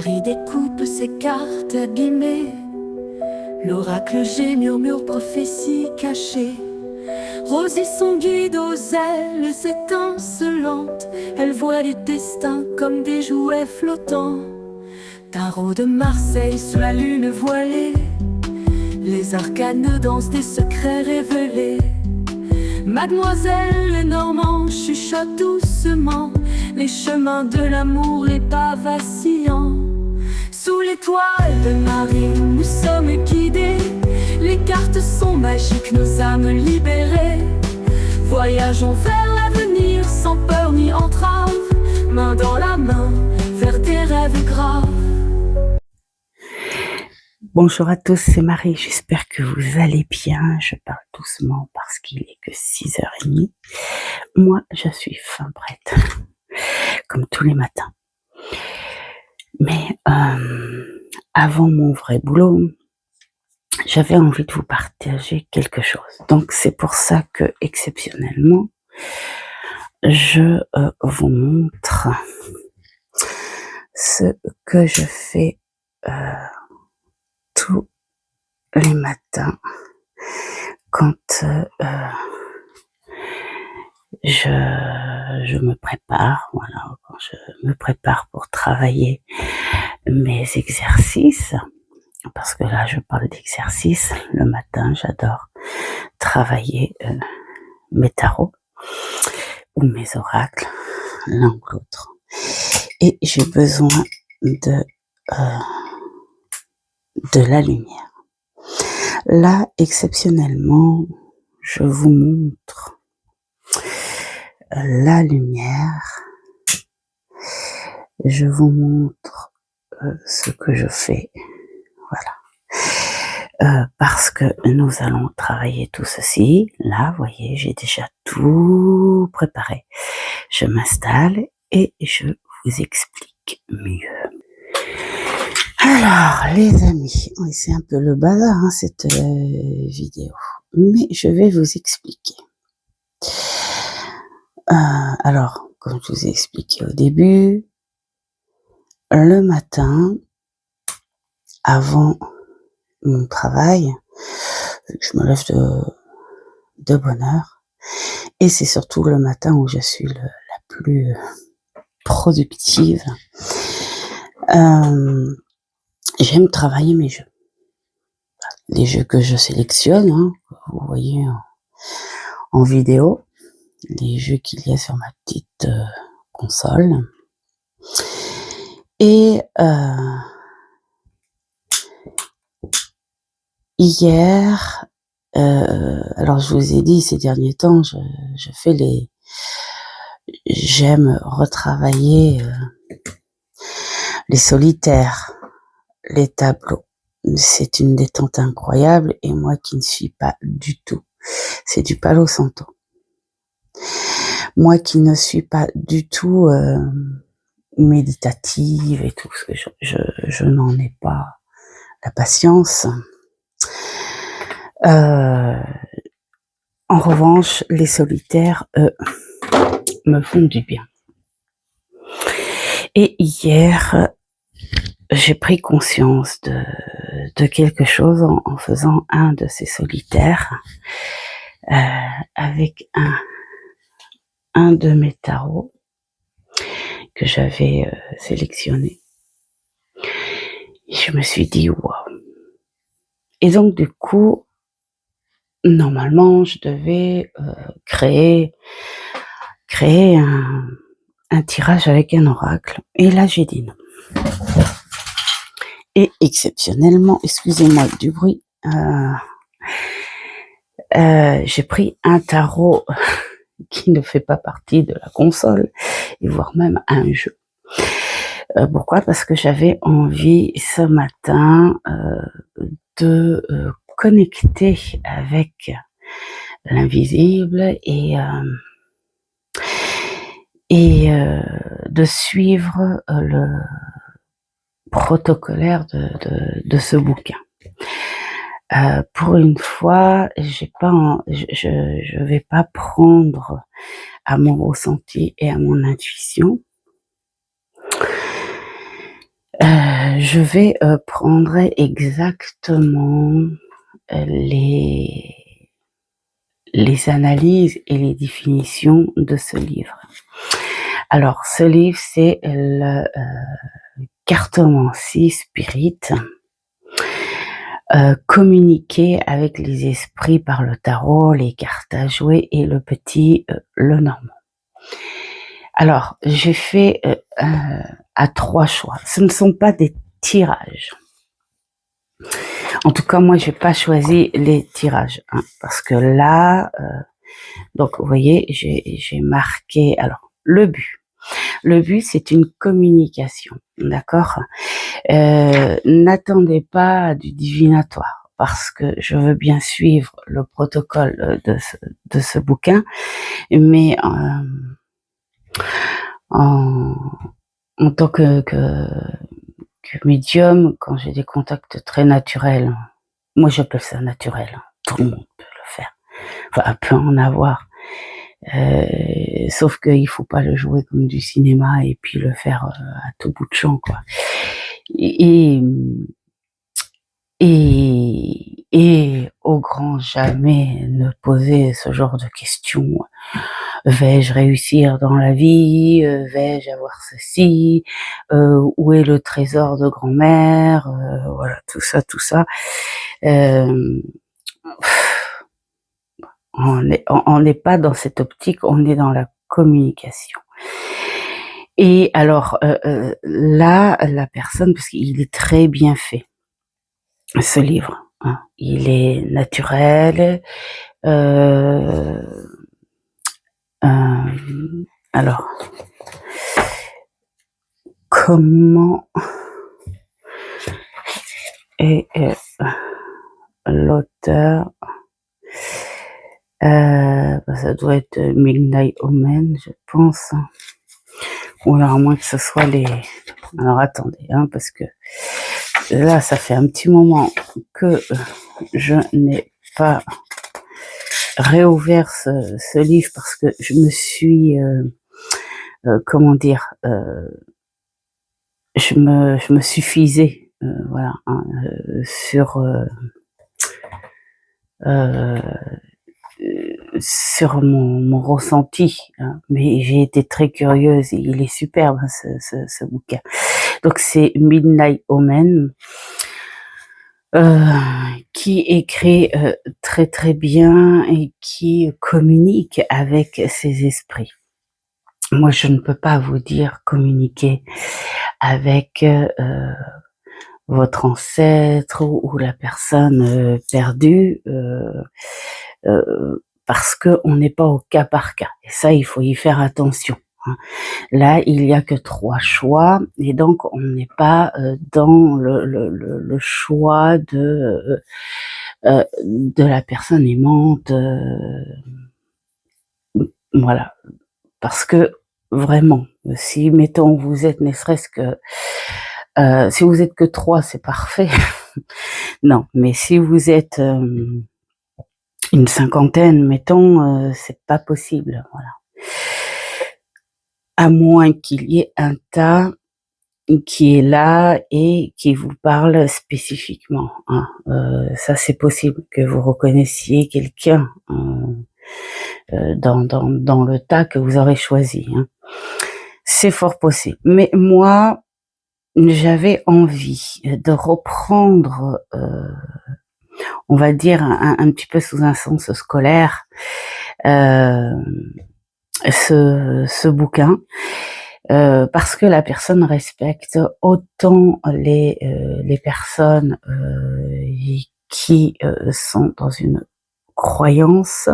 Marie découpe ses cartes abîmées. L'oracle G murmure prophétie cachée. Rosie son guide aux ailes étincelantes. Elle voit les destins comme des jouets flottants. Tarot de Marseille sous la lune voilée. Les arcanes dansent des secrets révélés. Mademoiselle Lenormand chuchote doucement les chemins de l'amour, les pas vacillants. Sous l'étoile de Marie, nous sommes guidés. Les cartes sont magiques, nos âmes libérées. Voyageons vers l'avenir sans peur ni entrave, main dans la main, vers des rêves graves. Bonjour à tous, c'est Marie, j'espère que vous allez bien. Je parle doucement parce qu'il est que 6h30. Moi, je suis fin prête, comme tous les matins. Mais avant mon vrai boulot, j'avais envie de vous partager quelque chose. Donc c'est pour ça que, exceptionnellement, je vous montre ce que je fais tous les matins quand je me prépare, voilà, quand je me prépare pour travailler mes exercices, parce que là je parle d'exercices, le matin j'adore travailler mes tarots ou mes oracles, l'un ou l'autre, et j'ai besoin de la lumière. Là, exceptionnellement, je vous montre la lumière. Je vous montre ce que je fais. Voilà. Parce que nous allons travailler tout ceci. Là, vous voyez, j'ai déjà tout préparé. Je m'installe et je vous explique mieux. Alors, les amis, oui, c'est un peu le bazar, hein, cette vidéo, mais je vais vous expliquer. Alors, comme je vous ai expliqué au début, le matin, avant mon travail, je me lève de bonne heure, et c'est surtout le matin où je suis la plus productive. J'aime travailler mes jeux. Les jeux que je sélectionne, hein, vous voyez en vidéo, les jeux qu'il y a sur ma petite console. Et hier, alors je vous ai dit ces derniers temps, j'aime retravailler les solitaires, les tableaux. C'est une détente incroyable, et moi qui ne suis pas du tout, c'est du Palo Santo. Moi qui ne suis pas du tout méditative et tout, parce que je n'en ai pas la patience. En revanche, les solitaires, me font du bien. Et hier, j'ai pris conscience de quelque chose en faisant un de ces solitaires avec un de mes tarots que j'avais sélectionné. Et je me suis dit waouh. Et donc du coup, normalement, je devais créer un tirage avec un oracle. Et là, j'ai dit non. Et exceptionnellement, excusez-moi du bruit, j'ai pris un tarot qui ne fait pas partie de la console, et voire même un jeu. Pourquoi ? Parce que j'avais envie ce matin de connecter avec l'invisible et de suivre le protocolaire de ce bouquin. Pour une fois, je vais pas prendre à mon ressenti et à mon intuition. Je vais prendre exactement les analyses et les définitions de ce livre. Alors, ce livre, c'est le cartomancie spirit, communiquer avec les esprits par le tarot, les cartes à jouer et le petit Lenormand. Alors, j'ai fait à 3 choix. Ce ne sont pas des tirages. En tout cas, moi, j'ai pas choisi les tirages, hein, parce que là, donc vous voyez, j'ai marqué. Alors, le but. Le but, c'est une communication, d'accord. N'attendez pas du divinatoire, parce que je veux bien suivre le protocole de ce bouquin, mais en tant que médium, quand j'ai des contacts très naturels, moi j'appelle ça naturel, hein, tout le monde peut le faire, enfin peut en avoir, sauf qu'il faut pas le jouer comme du cinéma et puis le faire à tout bout de champ, quoi. Et, et au grand jamais ne poser ce genre de questions. Vais-je réussir dans la vie? Vais-je avoir ceci? Où est le trésor de grand-mère? Voilà, tout ça, tout ça. On n'est pas dans cette optique, on est dans la communication. Et alors là, la personne, parce qu'il est très bien fait, ce livre, hein, il est naturel. Alors, comment est l'auteur? Ça doit être Midnight Omen, je pense. Ou alors à moins que ce soit les... Alors attendez, hein, parce que là, ça fait un petit moment que je n'ai pas réouvert ce livre parce que je me suis... comment dire, je me suffisais, voilà, hein, sur mon ressenti, hein, mais j'ai été très curieuse et il est superbe, hein, ce bouquin. Donc c'est Midnight Omen, qui écrit très très bien et qui communique avec ses esprits. Moi, je ne peux pas vous dire communiquer avec votre ancêtre ou la personne perdue, parce qu'on n'est pas au cas par cas. Et ça, il faut y faire attention, hein. Là, il y a que 3 choix et donc on n'est pas dans le choix de la personne aimante, voilà. Parce que vraiment, si mettons vous êtes ne serait-ce que si vous êtes que 3, c'est parfait. Non, mais si vous êtes une cinquantaine, mettons, c'est pas possible, voilà. À moins qu'il y ait un tas qui est là et qui vous parle spécifiquement, hein. Ça, c'est possible que vous reconnaissiez quelqu'un dans le tas que vous aurez choisi, hein. C'est fort possible. Mais moi, j'avais envie de reprendre, on va dire un petit peu sous un sens scolaire, ce bouquin, parce que la personne respecte autant les personnes qui sont dans une croyance,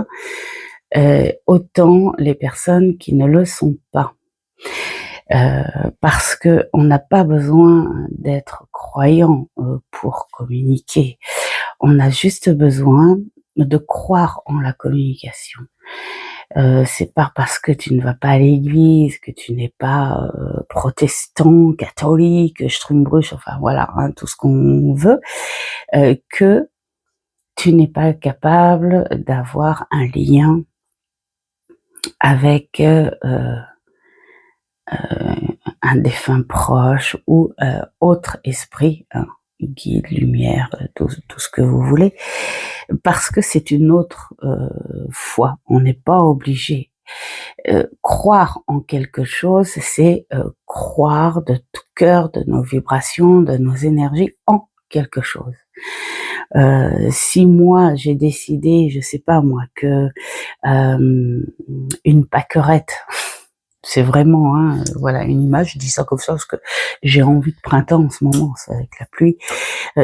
autant les personnes qui ne le sont pas. Parce que on n'a pas besoin d'être croyant pour communiquer. On a juste besoin de croire en la communication. C'est pas parce que tu ne vas pas à l'église, que tu n'es pas protestant, catholique, Strumbrusch, enfin voilà, hein, tout ce qu'on veut, que tu n'es pas capable d'avoir un lien avec un défunt proche ou autre esprit, hein, guide, lumière, tout ce que vous voulez, parce que c'est une autre foi. On n'est pas obligé. Croire en quelque chose, c'est croire de tout cœur, de nos vibrations, de nos énergies en quelque chose. Si moi j'ai décidé, je sais pas moi, que une pâquerette, c'est vraiment, hein, voilà une image, je dis ça comme ça parce que j'ai envie de printemps en ce moment, c'est avec la pluie.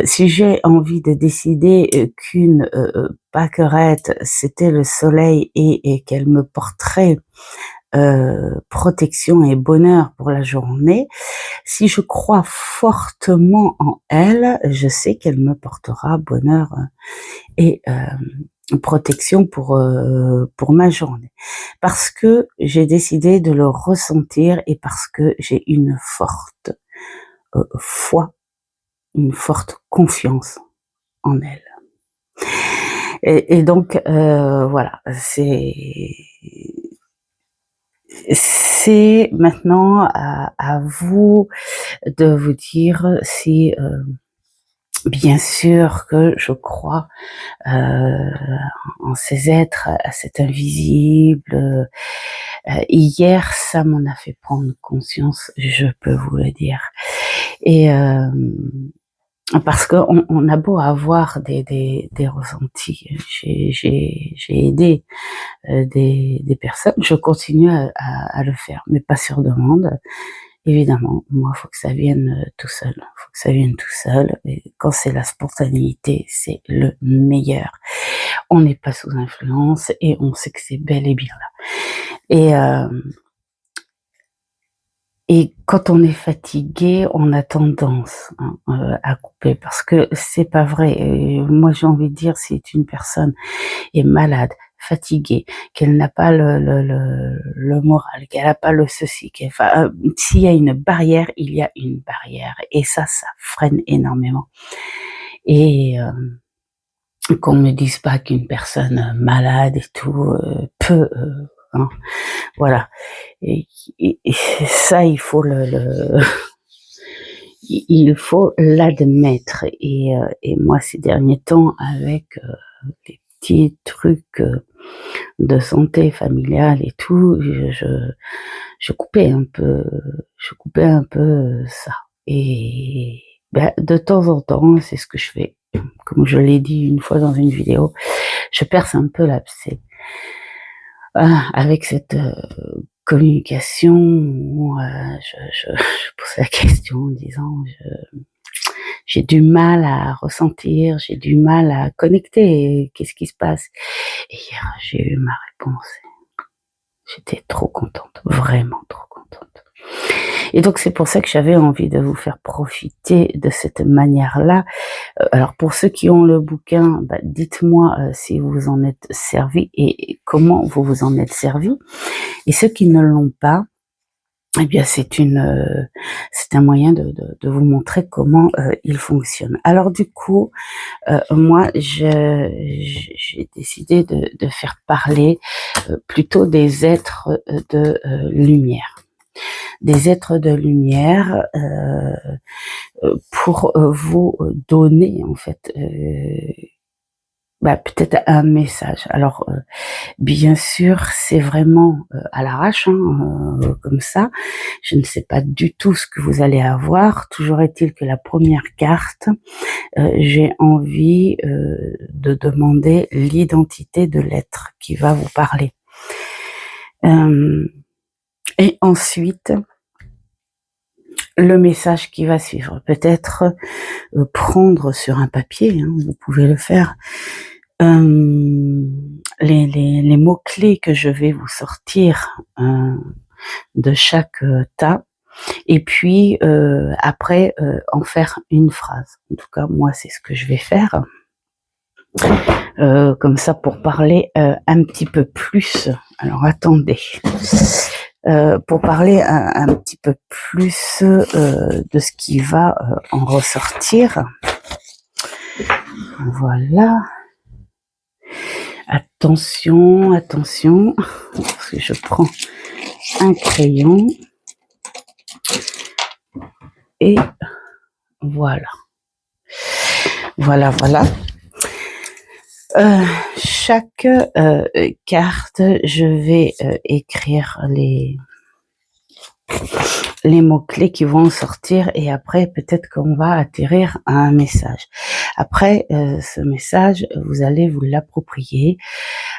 Si j'ai envie de décider qu'une pâquerette, c'était le soleil et qu'elle me porterait protection et bonheur pour la journée, si je crois fortement en elle, je sais qu'elle me portera bonheur et protection pour ma journée. Parce que j'ai décidé de le ressentir et parce que j'ai une forte foi, une forte confiance en elle. Et donc voilà, c'est maintenant à vous de vous dire si bien sûr que je crois en ces êtres, à cet invisible. Hier, ça m'en a fait prendre conscience, je peux vous le dire. Et parce qu'on a beau avoir des ressentis, j'ai aidé des personnes, je continue à le faire, mais pas sur demande. Évidemment, moi, faut que ça vienne tout seul. Faut que ça vienne tout seul. Et quand c'est la spontanéité, c'est le meilleur. On n'est pas sous influence et on sait que c'est bel et bien là. Et quand on est fatigué, on a tendance à couper parce que c'est pas vrai. Moi, j'ai envie de dire, si une personne est malade, fatiguée, qu'elle n'a pas le moral, qu'elle n'a pas le ceci, s'il y a une barrière, il y a une barrière. Et ça freine énormément. Et qu'on ne me dise pas qu'une personne malade et tout peut... hein, voilà. Et ça, il faut il faut l'admettre. Et moi, ces derniers temps, avec les petits trucs de santé familiale et tout, je coupais un peu ça. Et ben, de temps en temps, c'est ce que je fais. Comme je l'ai dit une fois dans une vidéo, je perce un peu l'abcès. Avec cette communication où je pose la question en disant j'ai du mal à ressentir, j'ai du mal à connecter, qu'est-ce qui se passe? Et hier, j'ai eu ma réponse. J'étais trop contente, vraiment trop contente. Et donc c'est pour ça que j'avais envie de vous faire profiter de cette manière-là. Alors pour ceux qui ont le bouquin, dites-moi si vous vous en êtes servi et comment vous vous en êtes servi. Et ceux qui ne l'ont pas, eh bien c'est un moyen de vous montrer comment il fonctionne. Alors du coup, moi j'ai décidé de faire parler plutôt des êtres de lumière. Des êtres de lumière pour vous donner en fait peut-être un message. Alors bien sûr c'est vraiment à l'arrache comme ça, je ne sais pas du tout ce que vous allez avoir. Toujours est-il que la première carte, j'ai envie de demander l'identité de l'être qui va vous parler. Et ensuite, le message qui va suivre. Peut-être prendre sur un papier, vous pouvez le faire, les mots-clés que je vais vous sortir de chaque tas, et puis après en faire une phrase. En tout cas, moi, c'est ce que je vais faire. Comme ça, pour parler un petit peu plus. Alors, attendez. Pour parler un petit peu plus de ce qui va en ressortir. Voilà. Attention, attention, parce que je prends un crayon. Et voilà. Voilà. Chaque carte, je vais écrire les mots-clés qui vont sortir et après peut-être qu'on va atterrir à un message. Après ce message, vous allez vous l'approprier,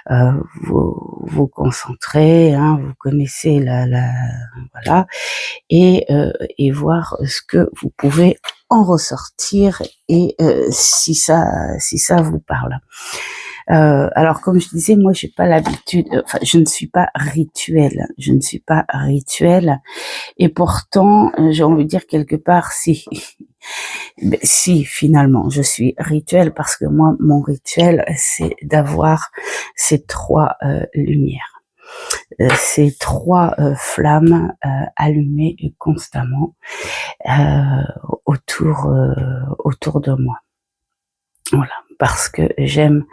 vous concentrer, hein, vous connaissez voilà, et voir ce que vous pouvez en ressortir et si ça vous parle. Alors comme je disais, moi j'ai pas l'habitude, enfin je ne suis pas rituelle, et pourtant j'ai envie de dire quelque part si. Ben, si finalement je suis rituel parce que moi mon rituel c'est d'avoir ces trois lumières, ces trois flammes allumées constamment autour de moi. Voilà, parce que j'aime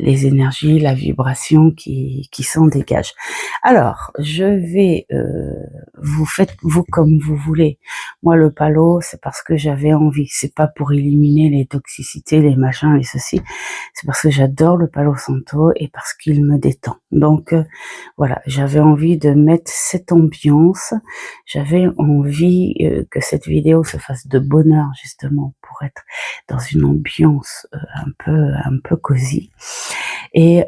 les énergies, la vibration qui s'en dégage. Alors, je vais, vous faites vous comme vous voulez. Moi, le palo, c'est parce que j'avais envie. C'est pas pour éliminer les toxicités, les machins, les ceci. C'est parce que j'adore le palo santo et parce qu'il me détend. Donc, voilà, j'avais envie de mettre cette ambiance. J'avais envie que cette vidéo se fasse de bonheur, justement, pour être dans une ambiance un peu cosy. Et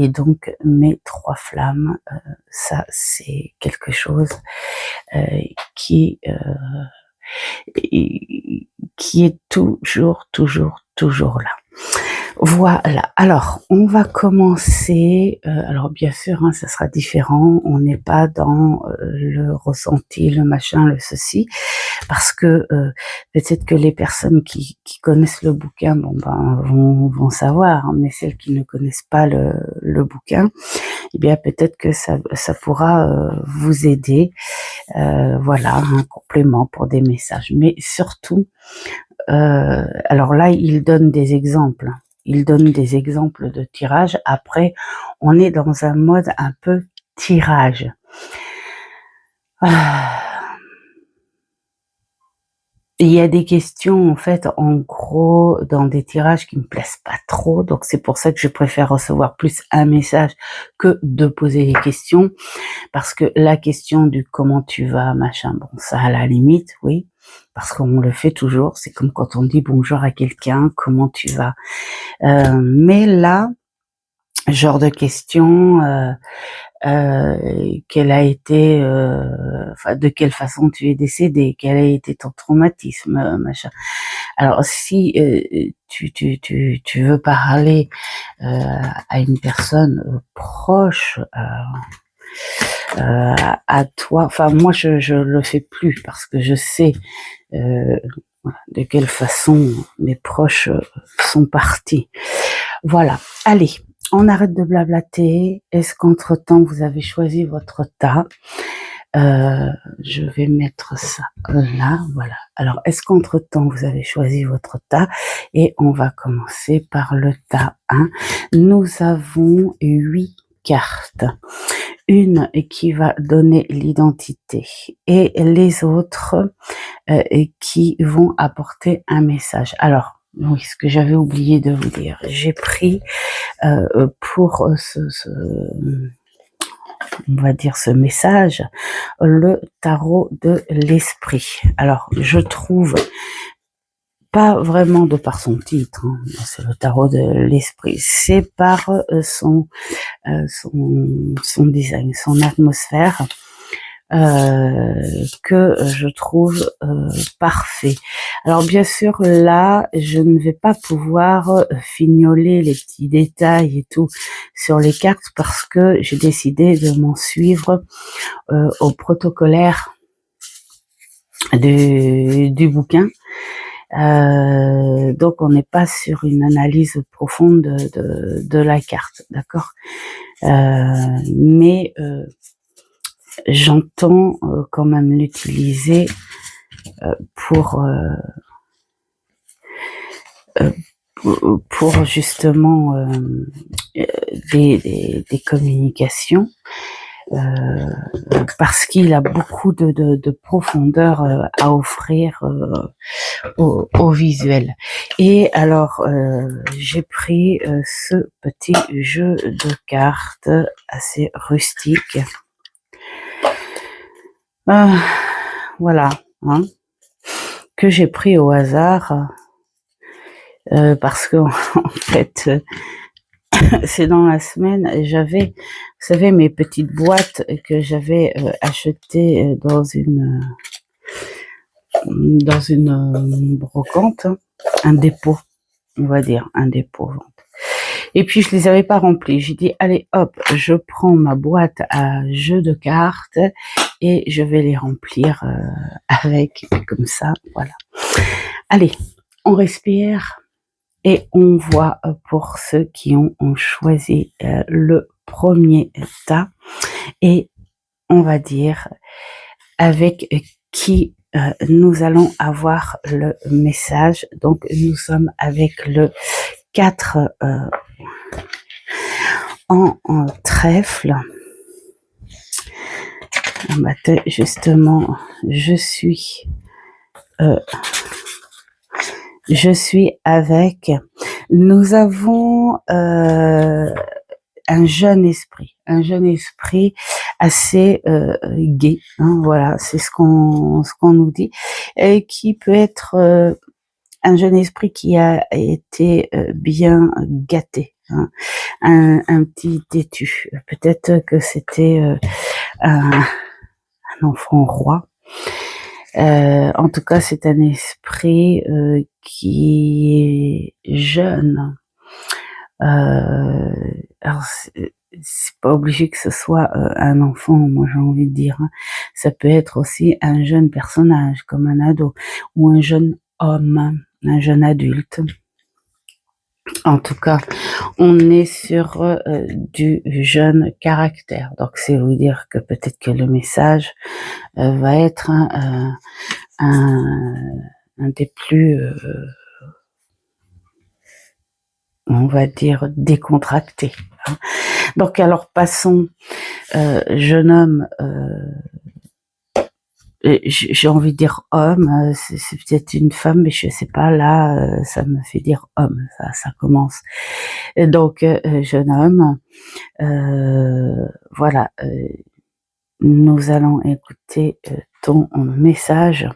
donc mes trois flammes, ça c'est quelque chose qui est toujours là. Voilà, alors on va commencer, alors bien sûr, hein, ça sera différent, on n'est pas dans le ressenti, le machin, le ceci, parce que peut-être que les personnes qui connaissent le bouquin, bon ben vont savoir, hein, mais celles qui ne connaissent pas le bouquin, eh bien peut-être que ça pourra vous aider, voilà, un complément pour des messages, mais surtout, alors là il donne des exemples. Il donne des exemples de tirage. Après, on est dans un mode un peu tirage. Il y a des questions, en fait, en gros, dans des tirages qui me plaisent pas trop. Donc, c'est pour ça que je préfère recevoir plus un message que de poser des questions. Parce que la question du comment tu vas, machin, bon, ça, à la limite, oui. Parce qu'on le fait toujours. C'est comme quand on dit bonjour à quelqu'un, comment tu vas. Mais là, genre de question, quel a été, enfin, de quelle façon tu es décédé, quel a été ton traumatisme, machin. Alors si tu veux parler à une personne proche à toi, enfin moi je le fais plus parce que je sais de quelle façon mes proches sont partis. Voilà, allez, on arrête de blablater. Est-ce qu'entre-temps, vous avez choisi votre tas? Je vais mettre ça là, voilà. Alors, est-ce qu'entre-temps, vous avez choisi votre tas? Et on va commencer par le tas 1. Nous avons 8 cartes. Une qui va donner l'identité et les autres qui vont apporter un message. Alors, oui, ce que j'avais oublié de vous dire, j'ai pris pour on va dire ce message, le tarot de l'esprit. Alors, je trouve pas vraiment de par son titre, hein, c'est le tarot de l'esprit, c'est par son design, son atmosphère, que je trouve parfait. Alors bien sûr là, je ne vais pas pouvoir fignoler les petits détails et tout sur les cartes parce que j'ai décidé de m'en suivre au protocolaire du bouquin. Donc on n'est pas sur une analyse profonde de la carte, d'accord, mais j'entends quand même l'utiliser pour justement des communications, parce qu'il a beaucoup de profondeur à offrir au visuel. Et alors, j'ai pris ce petit jeu de cartes assez rustique. Voilà, hein, que j'ai pris au hasard, parce que en fait, c'est dans la semaine, j'avais, vous savez, mes petites boîtes que j'avais achetées dans une brocante, un dépôt, on va dire, un dépôt. Et puis je les avais pas remplies. J'ai dit allez hop, je prends ma boîte à jeux de cartes et je vais les remplir avec, comme ça, voilà. Allez, on respire et on voit pour ceux qui ont choisi le premier tas, et on va dire avec qui nous allons avoir le message. Donc nous sommes avec le 4 en trèfle. Justement, je suis avec, nous avons un jeune esprit assez gai, hein, voilà, c'est ce qu'on nous dit, et qui peut être un jeune esprit qui a été bien gâté, hein, un petit têtu. Peut-être que c'était un enfant roi. En tout cas, c'est un esprit qui est jeune. Alors, c'est pas obligé que ce soit un enfant, moi j'ai envie de dire, hein. Ça peut être aussi un jeune personnage, comme un ado, ou un jeune homme, un jeune adulte. En tout cas, on est sur du jeune caractère. Donc, c'est vous dire que peut-être que le message va être un des plus, on va dire, décontractés, hein. Donc, alors passons, jeune homme, j'ai envie de dire homme, c'est peut-être une femme, mais je sais pas, là, ça me fait dire homme, ça commence. Et donc, jeune homme, voilà, nous allons écouter ton message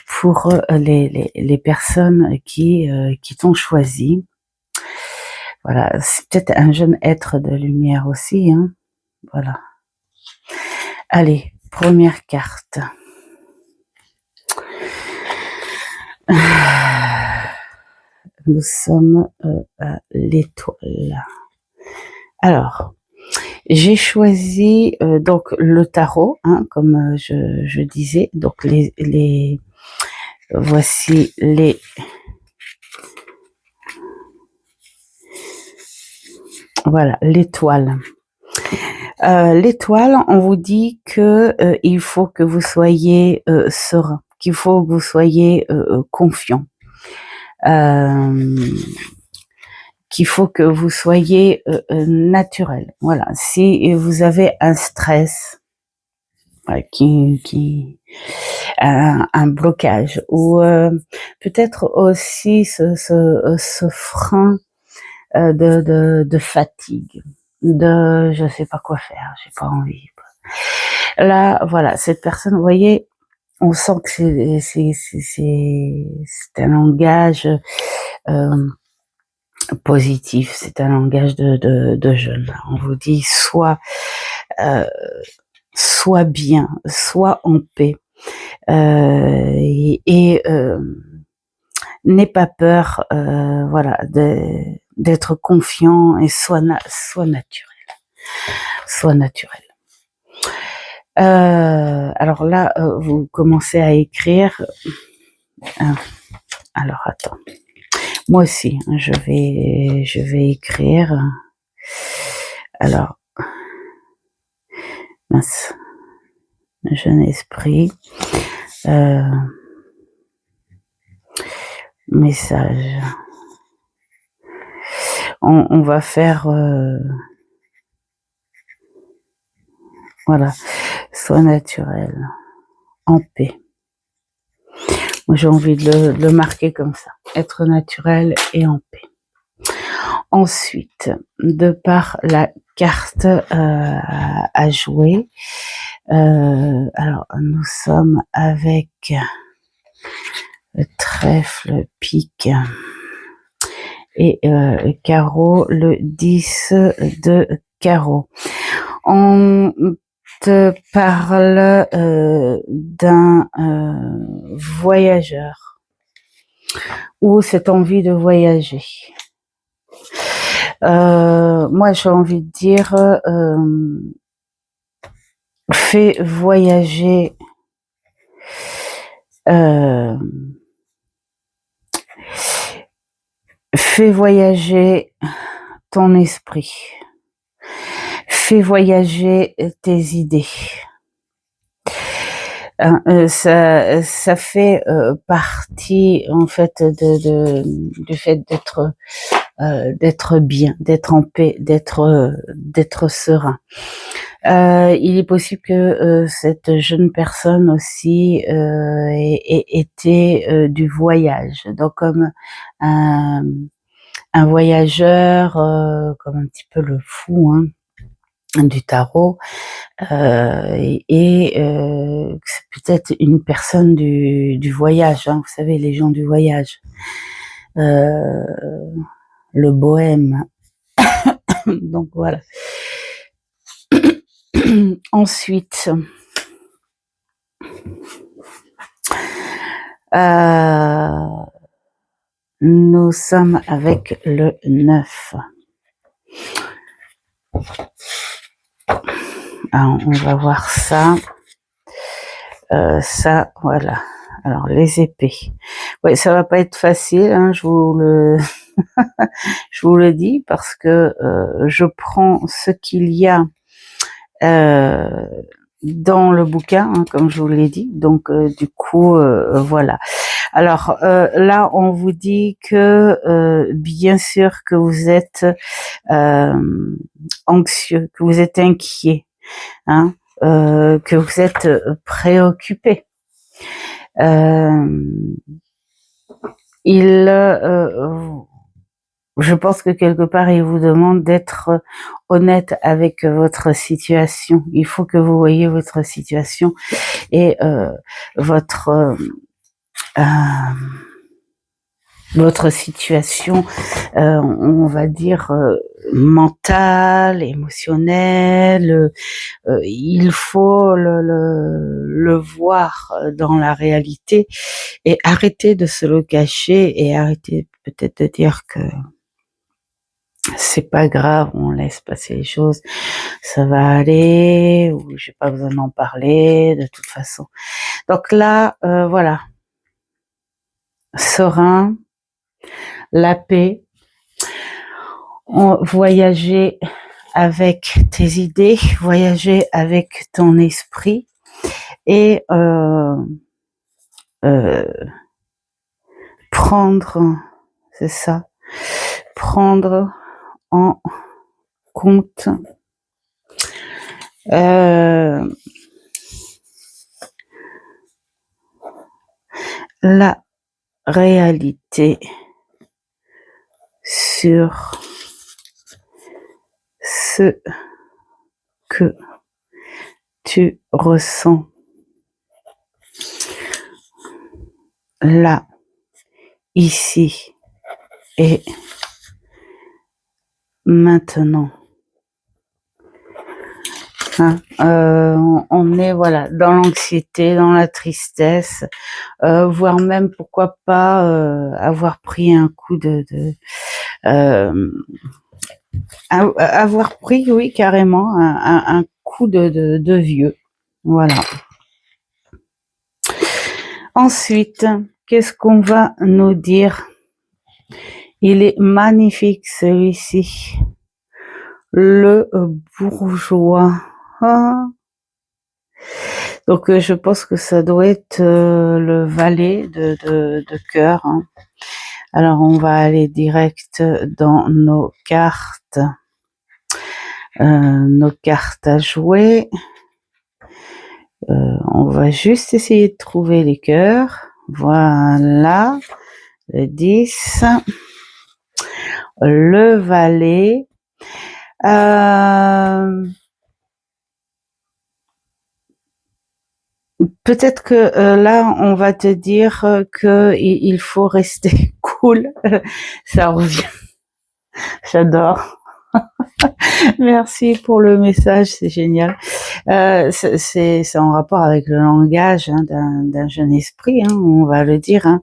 pour les personnes qui t'ont choisi. Voilà, c'est peut-être un jeune être de lumière aussi, hein. Voilà. Allez, première carte. Nous sommes à l'étoile. Alors, j'ai choisi donc le tarot, hein, comme je disais. Donc voici les voilà, l'étoile. L'étoile, on vous dit que il faut que vous soyez serein, qu'il faut que vous soyez confiant, qu'il faut que vous soyez naturel. Voilà. Si vous avez un stress un blocage, ou peut-être aussi ce frein de fatigue, de je sais pas quoi faire, j'ai pas envie. Là, voilà, cette personne, vous voyez, on sent que c'est un langage positif, c'est un langage de jeune. On vous dit soit bien, soit en paix, et n'aie pas peur, voilà, d'être confiant, et soit naturel. Alors là, vous commencez à écrire. Alors attends, moi aussi, hein, je vais écrire. Alors, mince, jeune esprit, message. On va faire Voilà, sois naturel, en paix. Moi, j'ai envie de le marquer comme ça, être naturel et en paix. Ensuite, de par la carte à jouer, alors nous sommes avec le trèfle, le pique et carreau, le 10 de carreau. On te parle d'un voyageur ou cette envie de voyager. Moi, j'ai envie de dire, fais voyager ton esprit. Fais voyager tes idées. Ça fait partie en fait du fait d'être bien, d'être en paix, d'être serein. Il est possible que cette jeune personne aussi ait été du voyage, donc comme un voyageur, comme un petit peu le fou du tarot, et c'est peut-être une personne du voyage, vous savez, les gens du voyage, le bohème. Donc voilà. Ensuite, nous sommes avec le 9. Alors, on va voir ça. Ça, voilà. Alors, les épées. Ouais, ça va pas être facile, je vous le dis, parce que je prends ce qu'il y a dans le bouquin, comme je vous l'ai dit. Donc, du coup, voilà. Alors, là, on vous dit que, bien sûr, que vous êtes anxieux, que vous êtes inquiet, que vous êtes préoccupé. Je pense que quelque part, il vous demande d'être honnête avec votre situation. Il faut que vous voyez votre situation et votre situation, on va dire, mentale, émotionnelle. Il faut le voir dans la réalité et arrêter de se le cacher et arrêter peut-être de dire que c'est pas grave, on laisse passer les choses, ça va aller, ou j'ai pas besoin d'en parler de toute façon. Donc là, voilà, serein, la paix, voyager avec tes idées, voyager avec ton esprit et prendre, c'est ça, prendre en compte la réalité sur ce que tu ressens là, ici et maintenant. On est voilà dans l'anxiété, dans la tristesse, voire même pourquoi pas avoir pris un coup avoir pris, oui, carrément un coup de vieux. Voilà. Ensuite, qu'est-ce qu'on va nous dire? Il est magnifique celui-ci. Le bourgeois. Donc je pense que ça doit être le valet de cœur. Alors on va aller direct dans nos cartes à jouer. On va juste essayer de trouver les cœurs. Voilà, le 10, le valet. Peut-être que là, on va te dire que il faut rester cool. Ça revient. J'adore. Merci pour le message, c'est génial. C'est en rapport avec le langage hein, d'un jeune esprit, hein, on va le dire. Hein.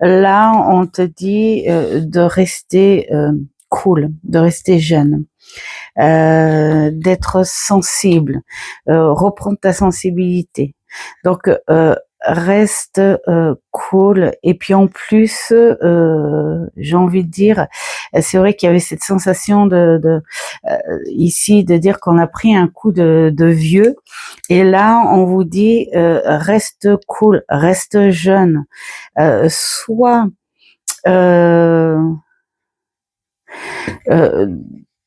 Là, on te dit de rester cool, de rester jeune, d'être sensible, reprendre ta sensibilité. Donc, reste cool. Et puis en plus, j'ai envie de dire, c'est vrai qu'il y avait cette sensation ici de dire qu'on a pris un coup de vieux. Et là, on vous dit reste cool, reste jeune, sois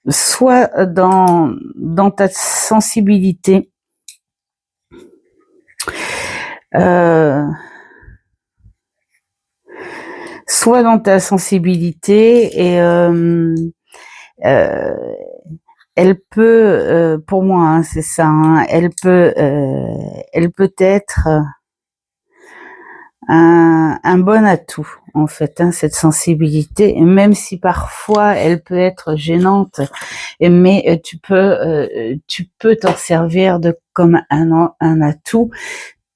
soit dans ta sensibilité, soit dans ta sensibilité et elle peut, pour moi, hein, c'est ça, hein, elle peut être un bon atout en fait, hein, cette sensibilité, même si parfois elle peut être gênante, mais tu peux t'en servir comme un atout.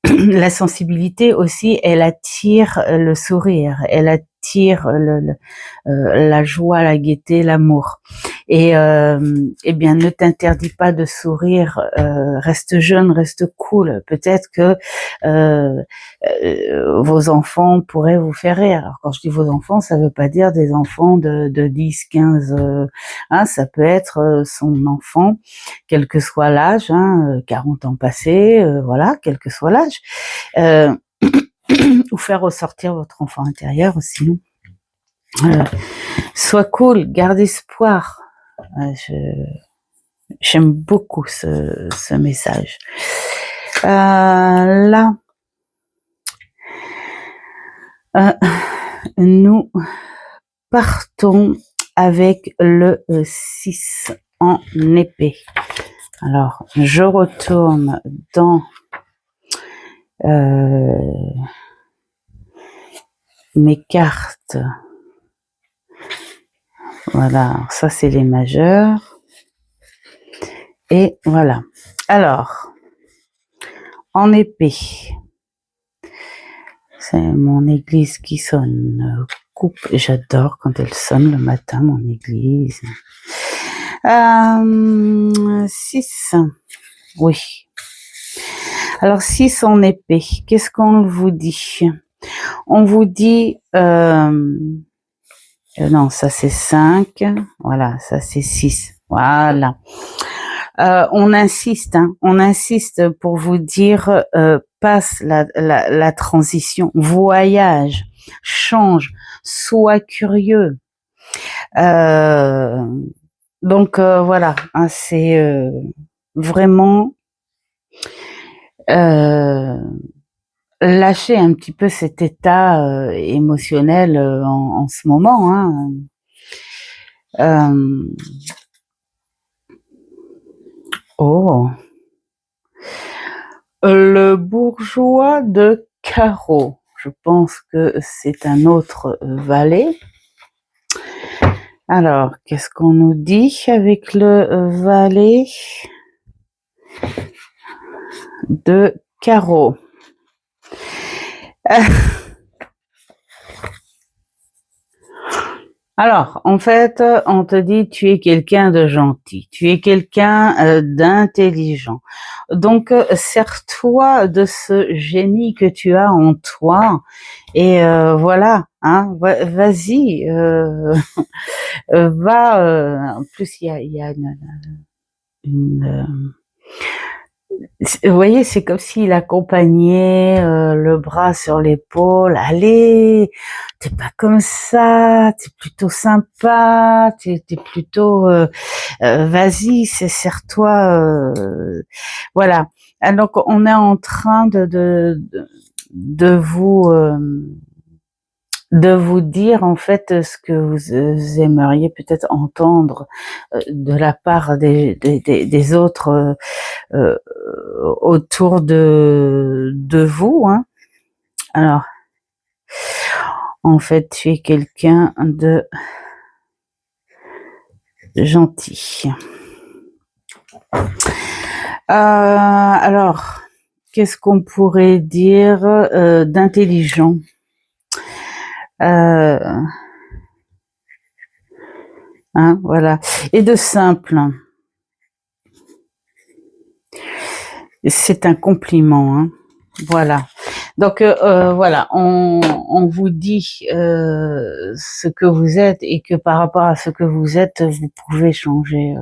La sensibilité aussi, elle attire le sourire, elle attire la joie, la gaieté, l'amour. Et eh bien, ne t'interdis pas de sourire, reste jeune, reste cool. Peut-être que vos enfants pourraient vous faire rire. Alors quand je dis vos enfants, ça veut pas dire des enfants de 10, 15, hein, ça peut être son enfant, quel que soit l'âge, hein, 40 ans passés, voilà, quel que soit l'âge. Ou faire ressortir votre enfant intérieur aussi. Sois cool, garde espoir. J'aime beaucoup ce message. Là, nous partons avec le 6 en épée. Alors, je retourne dans mes cartes. Voilà, ça c'est les majeurs. Et voilà. Alors, en épée, c'est mon église qui sonne. Coupe, j'adore quand elle sonne le matin, mon église. 6, oui. Alors 6 en épée, qu'est-ce qu'on vous dit? On vous dit, non, ça c'est 5, voilà, ça c'est 6, voilà. On insiste pour vous dire, passe la transition, voyage, change, sois curieux. Donc voilà, hein, c'est vraiment lâcher un petit peu cet état émotionnel en ce moment. Hein. Oh, le bourgeois de carreau. Je pense que c'est un autre valet. Alors, qu'est-ce qu'on nous dit avec le valet de carreau? Alors, en fait, on te dit tu es quelqu'un de gentil, tu es quelqu'un d'intelligent. Donc, sers-toi de ce génie que tu as en toi et voilà, hein, vas-y, va. En plus, il y a Vous voyez, c'est comme s'il accompagnait le bras sur l'épaule. Allez, t'es pas comme ça, t'es plutôt sympa, t'es plutôt, vas-y, serre-toi. Voilà. Alors on est en train de vous dire en fait ce que vous aimeriez peut-être entendre de la part des autres autour de vous. Hein. Alors, en fait, tu es quelqu'un de gentil. Alors, qu'est-ce qu'on pourrait dire d'intelligent? Hein, voilà. Et de simple. C'est un compliment. Hein. Voilà. Donc voilà, on vous dit ce que vous êtes et que par rapport à ce que vous êtes, vous pouvez changer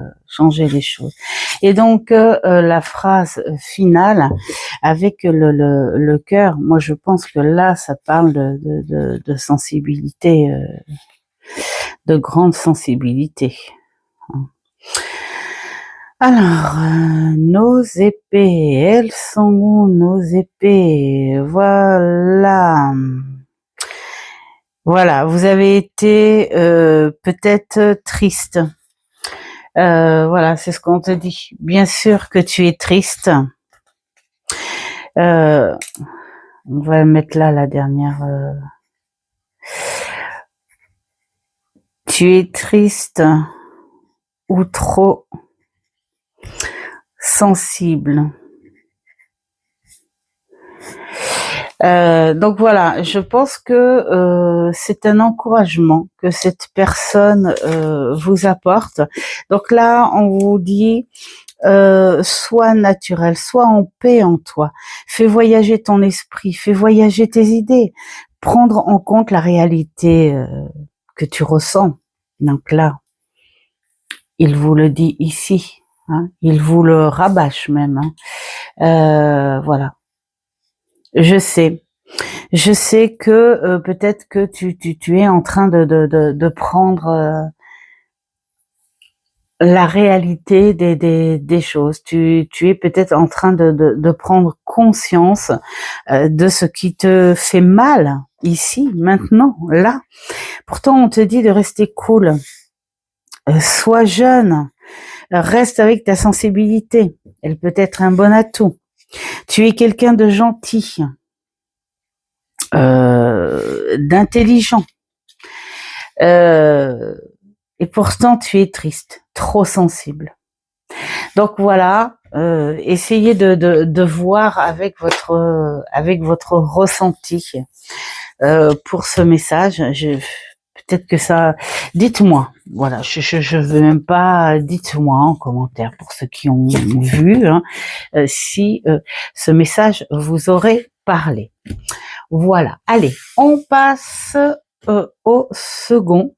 les choses. Et donc la phrase finale avec le cœur, moi je pense que là ça parle de sensibilité, de grande sensibilité. Alors, nos épées, elles sont où nos épées? Voilà. Voilà, vous avez été peut-être triste. Voilà, c'est ce qu'on te dit. Bien sûr que tu es triste. On va mettre là la dernière. Tu es triste ou trop sensible. Donc voilà, je pense que c'est un encouragement que cette personne vous apporte. Donc là, on vous dit sois naturel, sois en paix en toi. Fais voyager ton esprit, fais voyager tes idées. Prendre en compte la réalité que tu ressens. Donc là, il vous le dit ici. Hein, il vous le rabâche même. Hein. Voilà. Je sais que peut-être que tu es en train de prendre la réalité des choses. Tu es peut-être en train de prendre conscience de ce qui te fait mal ici, maintenant, là. Pourtant, on te dit de rester cool. Sois jeune. Reste avec ta sensibilité. Elle peut être un bon atout. Tu es quelqu'un de gentil. D'intelligent. Et pourtant, tu es triste, trop sensible. Donc voilà, essayez de voir avec votre ressenti pour ce message. Peut-être que ça. Dites-moi. Voilà, je veux même pas. Dites-moi en commentaire pour ceux qui ont vu hein, si ce message vous aurait parlé. Voilà. Allez, on passe au second.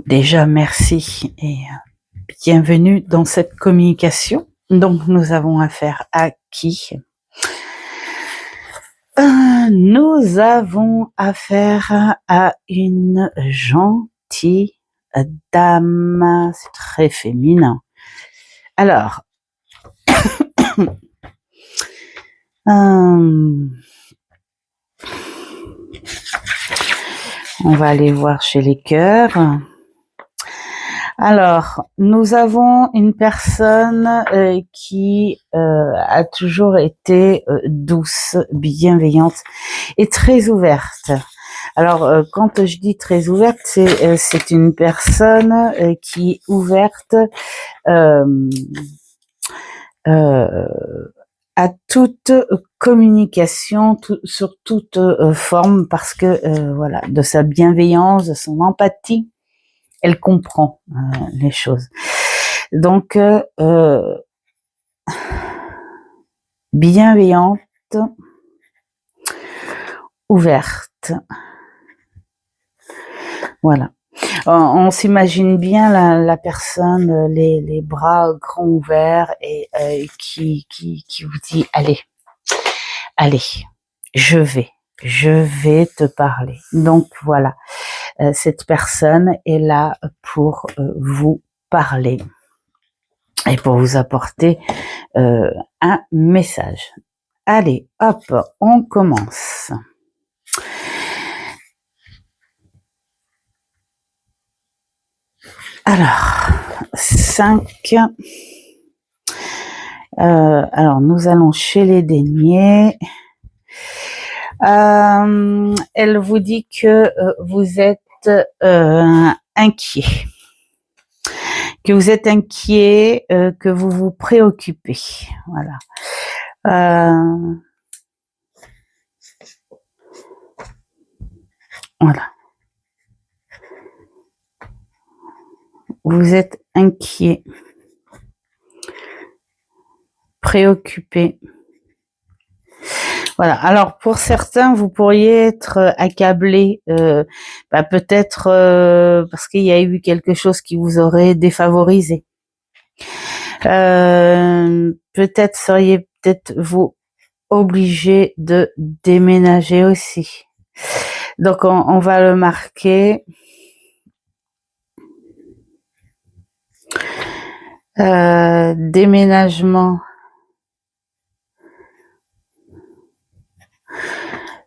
Déjà, merci et bienvenue dans cette communication. Donc, nous avons affaire à qui? Nous avons affaire à une gentille dame. C'est très féminin. Alors, on va aller voir chez les cœurs. Alors, nous avons une personne qui a toujours été douce, bienveillante et très ouverte. Alors, quand je dis très ouverte, c'est une personne qui est ouverte à toute communication, sur toute forme, parce que voilà, de sa bienveillance, de son empathie, elle comprend les choses. Donc, bienveillante, ouverte. Voilà. On s'imagine bien la personne, les bras grands ouverts et qui vous dit allez, je vais te parler. Donc voilà, cette personne est là pour vous parler et pour vous apporter un message. Allez, hop, on commence. Alors, 5. Alors, nous allons chez les deniers. Elle vous dit que vous êtes inquiet. Que vous êtes inquiet, que vous vous préoccupez. Voilà. Voilà. Vous êtes inquiet, préoccupé. Voilà. Alors pour certains, vous pourriez être accablé, peut-être parce qu'il y a eu quelque chose qui vous aurait défavorisé. Peut-être seriez vous obligé de déménager aussi. Donc on va le marquer. Déménagement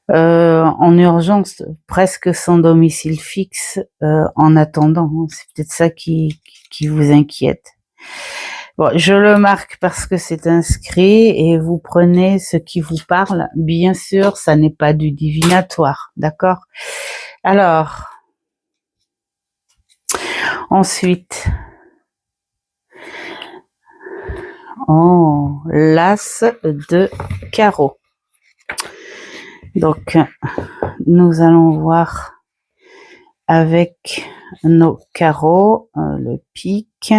en urgence, presque sans domicile fixe en attendant. C'est peut-être ça qui vous inquiète. Bon, je le marque parce que c'est inscrit et vous prenez ce qui vous parle. Bien sûr, ça n'est pas du divinatoire, d'accord? Alors, ensuite, l'as de carreau. Donc, nous allons voir avec nos carreaux, le pic,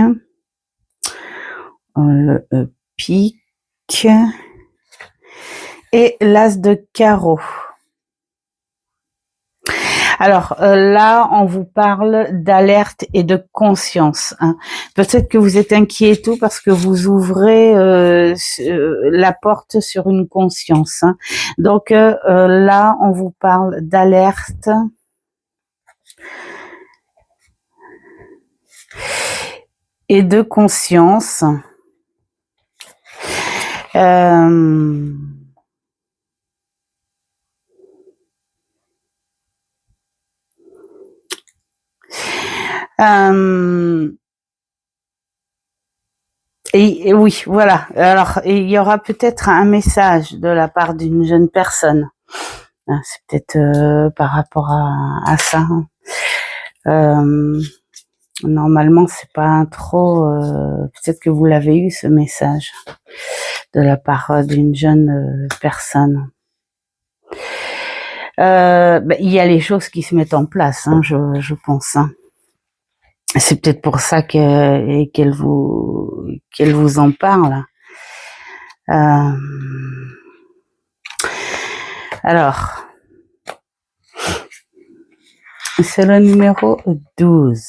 et l'as de carreau. Alors là, on vous parle d'alerte et de conscience. Hein. Peut-être que vous êtes inquiet et tout parce que vous ouvrez la porte sur une conscience. Hein. Donc là, on vous parle d'alerte et de conscience. Et oui, voilà. Alors, il y aura peut-être un message de la part d'une jeune personne. C'est peut-être par rapport à ça. Normalement, c'est pas trop. Peut-être que vous l'avez eu ce message de la part d'une jeune personne. Il y a les choses qui se mettent en place, hein, je pense. Hein. C'est peut-être pour ça qu'elle vous en parle. Alors, c'est le numéro 12.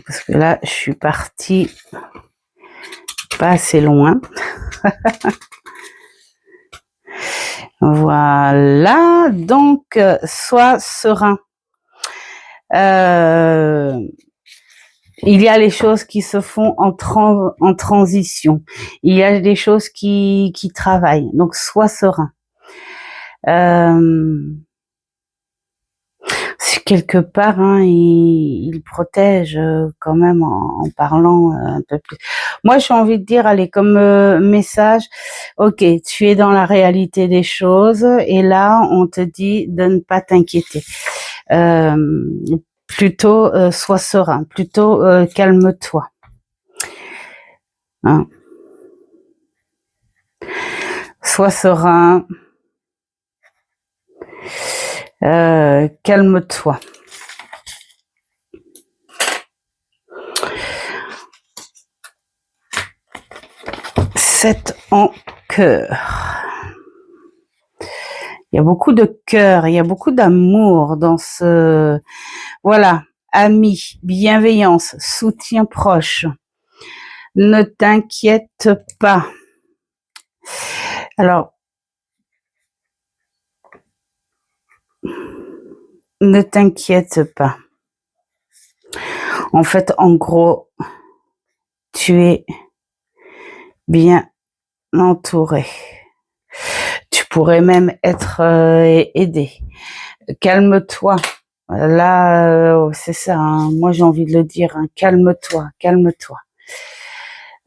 Parce que là, je suis partie pas assez loin. Voilà, donc, sois serein. Il y a les choses qui se font en transition. Il y a des choses qui travaillent. Donc, sois serein. Quelque part, hein, il protège quand même en parlant un peu plus. Moi, j'ai envie de dire, allez, comme message, ok, tu es dans la réalité des choses et là, on te dit de ne pas t'inquiéter. Plutôt, sois serein, plutôt calme-toi. Hein. Sois serein. Calme-toi. Sept en cœur. Il y a beaucoup de cœur, il y a beaucoup d'amour dans ce... Voilà, amis, bienveillance, soutien proche. Ne t'inquiète pas. Alors, ne t'inquiète pas. En fait, en gros, tu es bien entouré. Tu pourrais même être aidé. Calme-toi. Là, c'est ça. Hein. Moi, j'ai envie de le dire. Hein. Calme-toi, calme-toi.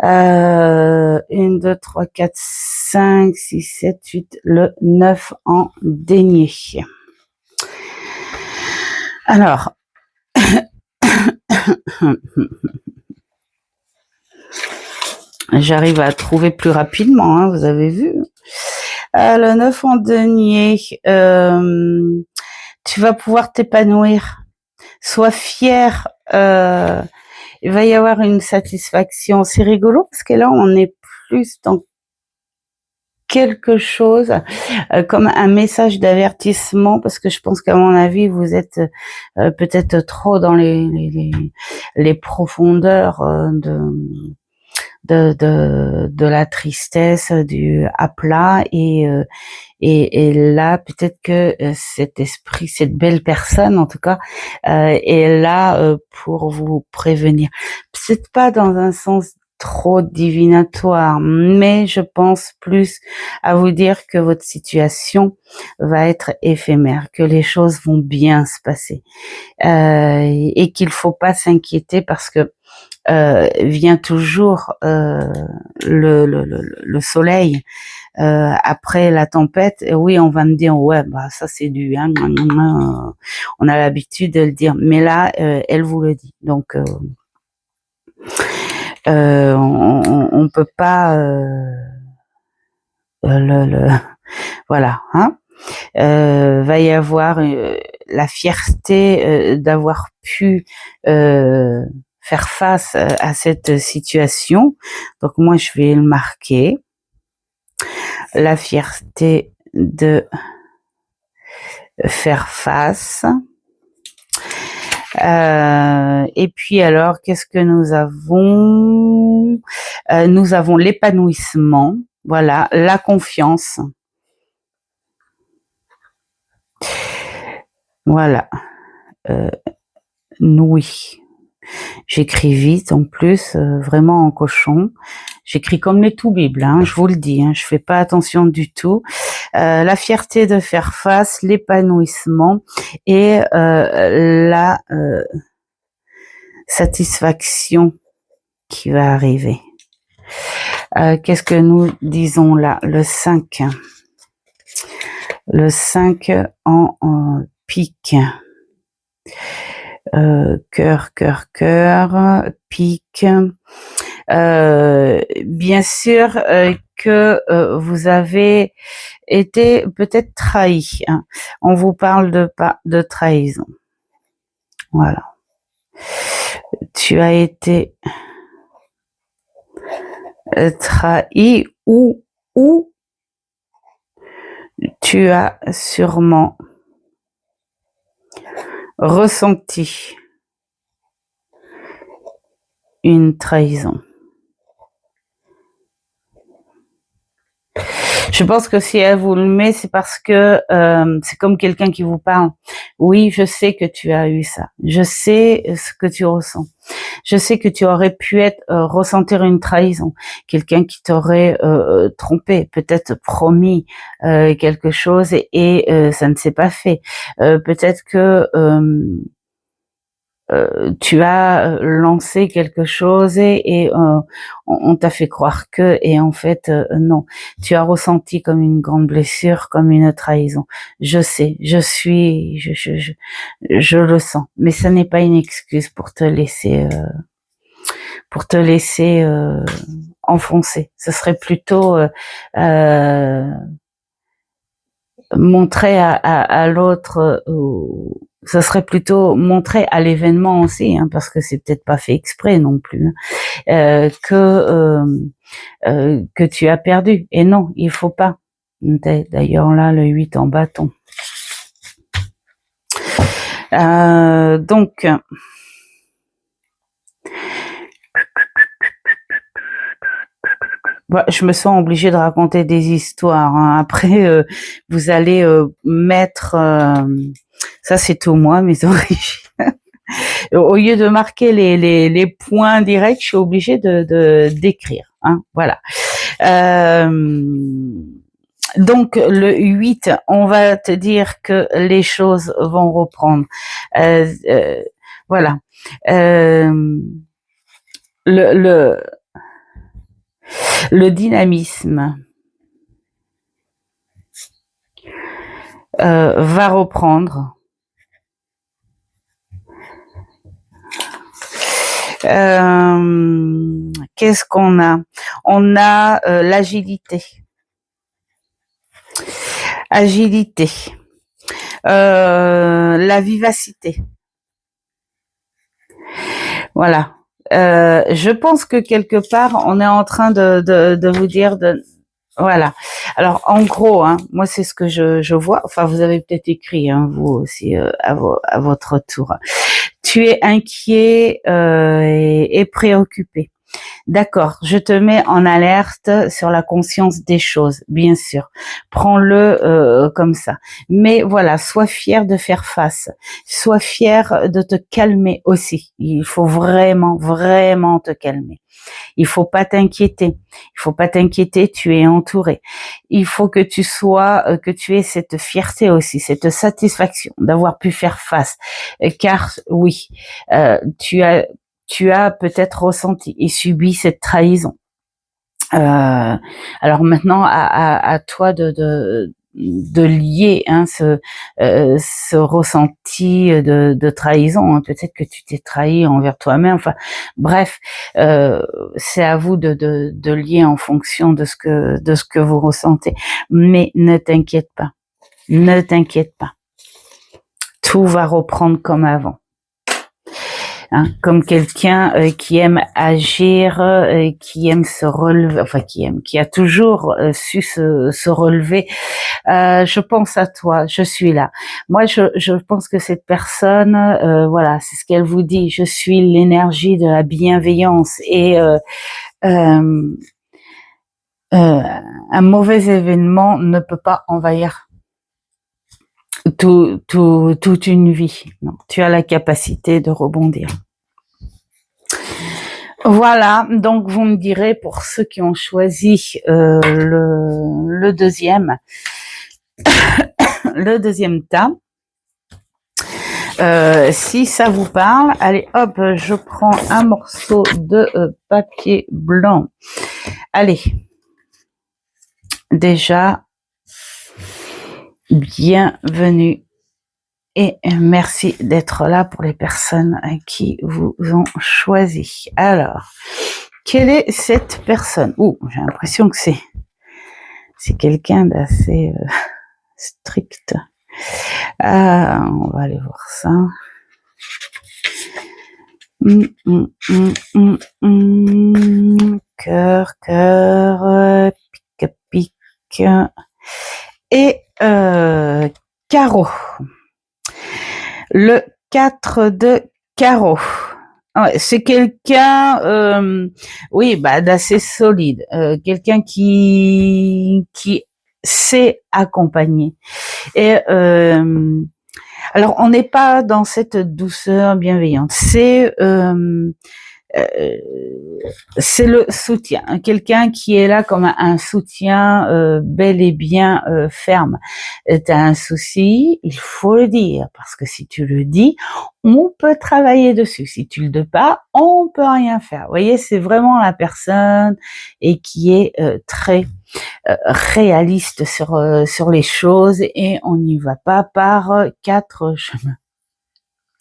1, 2, 3, 4, 5, 6, 7, 8, le 9 en denier. Alors, j'arrive à trouver plus rapidement, hein, vous avez vu. Le 9 en denier, tu vas pouvoir t'épanouir. Sois fier. Il va y avoir une satisfaction. C'est rigolo parce que là, on est plus dans quelque chose comme un message d'avertissement, parce que je pense qu'à mon avis, vous êtes peut-être trop dans les profondeurs de la tristesse, du à plat, et là peut-être que cet esprit, cette belle personne en tout cas, est là pour vous prévenir. Peut-être pas dans un sens trop divinatoire, mais je pense plus à vous dire que votre situation va être éphémère, que les choses vont bien se passer, et qu'il faut pas s'inquiéter parce que vient toujours le soleil après la tempête. Et oui, on va me dire ouais, bah ça c'est du hein, on a l'habitude de le dire, mais là elle vous le dit. Donc on peut pas voilà, hein. Va y avoir la fierté d'avoir pu faire face à cette situation. Donc moi je vais le marquer. La fierté de faire face. Et puis alors, qu'est-ce que nous avons? Nous avons l'épanouissement, voilà, la confiance. Voilà. Oui. J'écris vite en plus, vraiment en cochon. J'écris comme les tout-bibles, hein, je vous le dis, hein, je fais pas attention du tout. La fierté de faire face, l'épanouissement et la satisfaction qui va arriver. Qu'est-ce que nous disons là? Le 5. Le 5 en pique. Cœur, pique. Bien sûr que vous avez été peut-être trahi. Hein. On vous parle de trahison. Voilà. Tu as été trahi ou tu as sûrement ressenti une trahison. Je pense que si elle vous le met, c'est parce que c'est comme quelqu'un qui vous parle. Oui, je sais que tu as eu ça. Je sais ce que tu ressens. Je sais que tu aurais pu ressentir une trahison. Quelqu'un qui t'aurait trompé, peut-être promis quelque chose et ça ne s'est pas fait. Peut-être que tu as lancé quelque chose et on t'a fait croire que, et en fait non, tu as ressenti comme une grande blessure, comme une trahison. Je sais, je le sens, mais ça n'est pas une excuse pour te laisser enfoncer. Ce serait plutôt montrer à l'autre, ce serait plutôt montrer à l'événement aussi, hein, parce que c'est peut-être pas fait exprès non plus, que tu as perdu. Et non, il faut pas. D'ailleurs là, le 8 en bâton. Donc, je me sens obligée de raconter des histoires. Hein. Après, vous allez mettre... ça, c'est tout moi, mes origines. Au lieu de marquer les points directs, je suis obligée de d'écrire. Hein, voilà. Donc, le 8, on va te dire que les choses vont reprendre. Voilà. Le dynamisme va reprendre. Qu'est-ce qu'on a? On a l'agilité. Agilité. La vivacité. Voilà. Je pense que quelque part, on est en train de vous dire voilà. Alors, en gros, hein, moi, c'est ce que je vois. Enfin, vous avez peut-être écrit, hein, vous aussi, à votre tour. Tu es inquiet et préoccupé. D'accord, je te mets en alerte sur la conscience des choses, bien sûr. Prends-le comme ça. Mais voilà, sois fier de faire face. Sois fier de te calmer aussi. Il faut vraiment, vraiment te calmer. Il faut pas t'inquiéter. Il faut pas t'inquiéter, tu es entouré. Il faut que tu sois, que tu aies cette fierté aussi, cette satisfaction d'avoir pu faire face. Car oui, tu as peut-être ressenti et subi cette trahison. Alors maintenant, à toi de lier hein, ce ressenti de trahison. Hein. Peut-être que tu t'es trahi envers toi-même. Enfin, bref, c'est à vous de lier en fonction de ce que vous ressentez. Mais ne t'inquiète pas, ne t'inquiète pas. Tout va reprendre comme avant. Hein, comme quelqu'un qui aime agir, qui aime se relever, enfin qui a toujours su se relever. Je pense à toi, je suis là. Moi, je pense que cette personne, voilà, c'est ce qu'elle vous dit. Je suis l'énergie de la bienveillance et un mauvais événement ne peut pas envahir toute une vie. Non, tu as la capacité de rebondir. Voilà, donc vous me direz pour ceux qui ont choisi le deuxième, le deuxième tas, si ça vous parle. Allez, hop, je prends un morceau de papier blanc. Allez, déjà, bienvenue. Et merci d'être là pour les personnes qui vous ont choisi. Alors, quelle est cette personne? J'ai l'impression que c'est quelqu'un d'assez strict. On va aller voir ça. Cœur, pique, et carreau. Le 4 de carreau. Ouais, c'est quelqu'un, oui, d'assez solide. Quelqu'un qui sait accompagner. Et alors, on n'est pas dans cette douceur bienveillante. C'est le soutien, quelqu'un qui est là comme un soutien bel et bien ferme. Tu as un souci, il faut le dire, parce que si tu le dis, on peut travailler dessus. Si tu le dis pas, on peut rien faire. Vous voyez, c'est vraiment la personne et qui est très réaliste sur les choses et on n'y va pas par 4 chemins.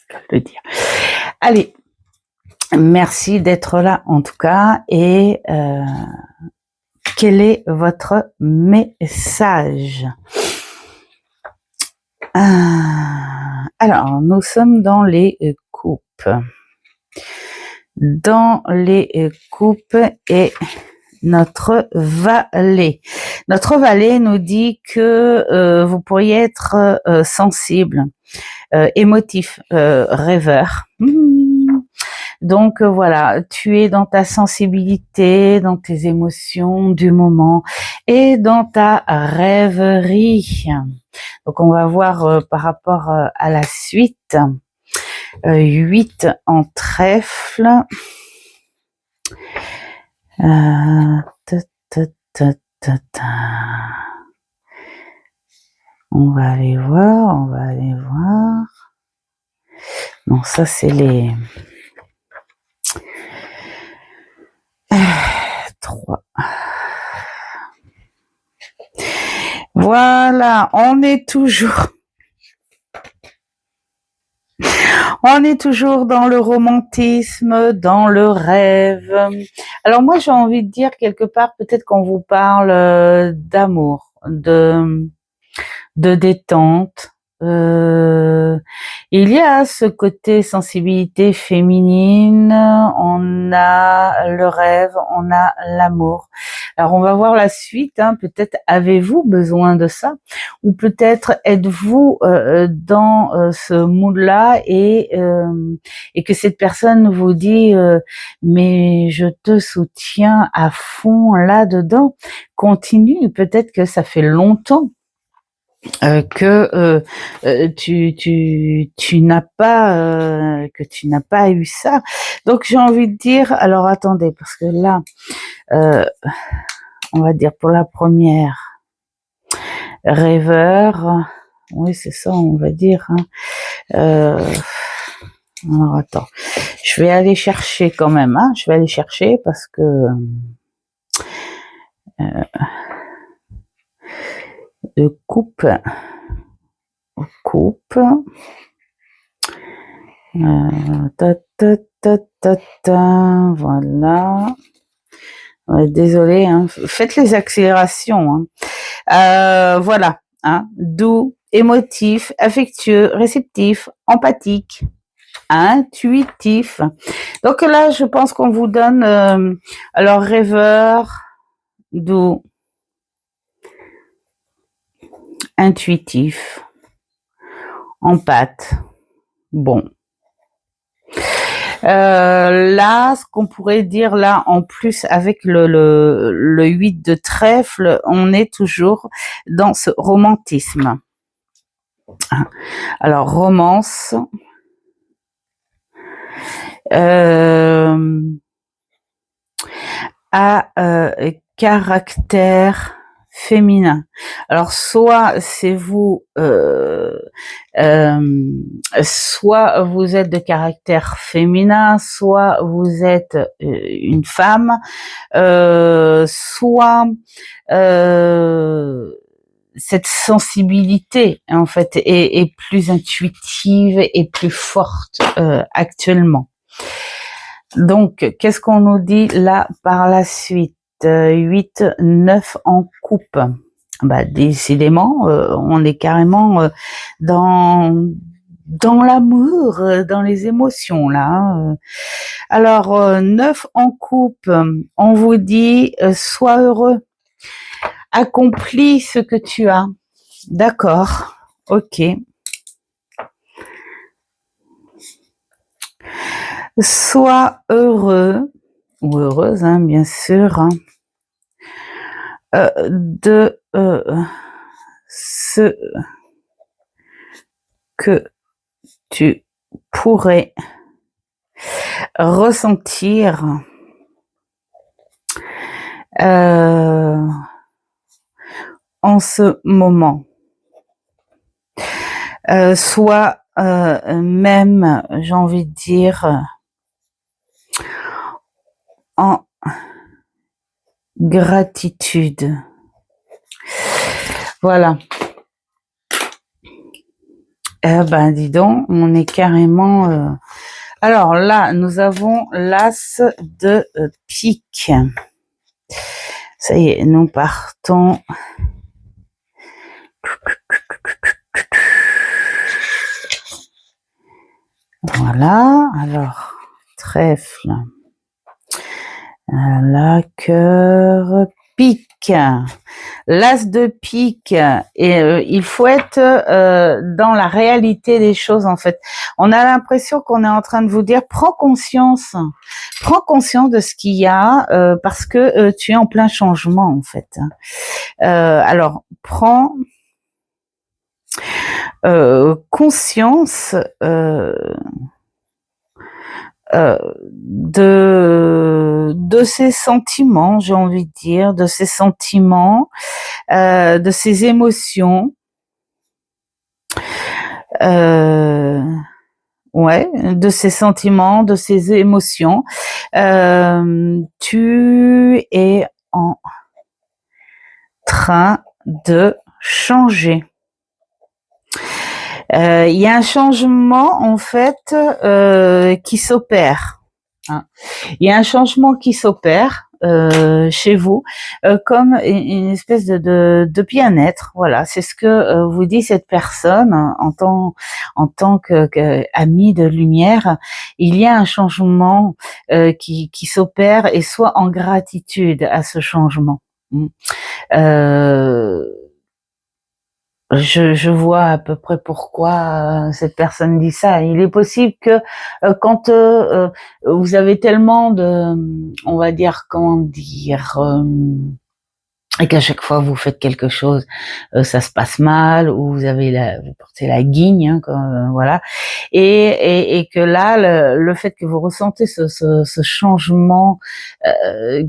Je peux le dire. Allez. Merci d'être là en tout cas et quel est votre message? Alors, nous sommes dans les coupes. Dans les coupes et notre valet. Notre valet nous dit que vous pourriez être sensible, émotif, rêveur. Donc voilà, tu es dans ta sensibilité, dans tes émotions du moment et dans ta rêverie. Donc on va voir par rapport à la suite. 8 en trèfle. On va aller voir. Non, ça c'est les 3. Voilà, on est toujours dans le romantisme, dans le rêve. Alors moi, j'ai envie de dire quelque part, peut-être qu'on vous parle d'amour, de détente. Il y a ce côté sensibilité féminine, on a le rêve, on a l'amour. Alors on va voir la suite, hein. Peut-être avez-vous besoin de ça, ou peut-être êtes-vous dans ce mood-là et que cette personne vous dit mais je te soutiens à fond là-dedans, continue, peut-être que ça fait longtemps que tu n'as pas eu ça. Donc j'ai envie de dire, alors attendez, parce que là on va dire pour la première, rêveur, oui c'est ça on va dire, hein. Alors attends, je vais aller chercher quand même, hein, je vais aller chercher parce que de coupe, voilà. Désolée, hein. Faites les accélérations, hein. Voilà, hein. Doux, émotif, affectueux, réceptif, empathique, intuitif. Donc là, je pense qu'on vous donne alors rêveur, doux, intuitif, empathe, bon. Là, ce qu'on pourrait dire là, en plus avec le 8 de trèfle, on est toujours dans ce romantisme. Alors, romance, à caractère féminin. Alors soit c'est vous, soit vous êtes de caractère féminin, soit vous êtes une femme, soit cette sensibilité en fait est plus intuitive et plus forte actuellement. Donc, qu'est-ce qu'on nous dit là par la suite? 8, 9 en coupe. Bah, décidément, on est carrément dans l'amour, dans les émotions là, hein. Alors, 9 en coupe, on vous dit sois heureux, accomplis ce que tu as. D'accord, ok. Sois heureux ou heureuse, hein, bien sûr, hein, de ce que tu pourrais ressentir en ce moment. Soit même, j'ai envie de dire, en gratitude. Voilà. Ben dis donc, on est carrément... Alors là, nous avons l'as de pique. Ça y est, nous partons. Voilà, alors, trèfle. Voilà, cœur, pique. L'as de pique. Et il faut être dans la réalité des choses, en fait. On a l'impression qu'on est en train de vous dire, prends conscience de ce qu'il y a, parce que tu es en plein changement, en fait. Alors, prends conscience de ces sentiments, j'ai envie de dire, de ces sentiments, de ces émotions, ouais, de ces sentiments, de ces émotions. Tu es en train de changer. Il y a un changement en fait qui s'opère. Hein. Il y a un changement qui s'opère chez vous, comme une espèce de bien-être. Voilà, c'est ce que vous dit cette personne en tant que amie de lumière. Il y a un changement qui s'opère et soit en gratitude à ce changement. Je vois à peu près pourquoi cette personne dit ça. Il est possible que quand vous avez tellement de, on va dire, comment dire, et qu'à chaque fois vous faites quelque chose, ça se passe mal, ou vous portez la guigne, hein, voilà, et que là, le fait que vous ressentez ce changement,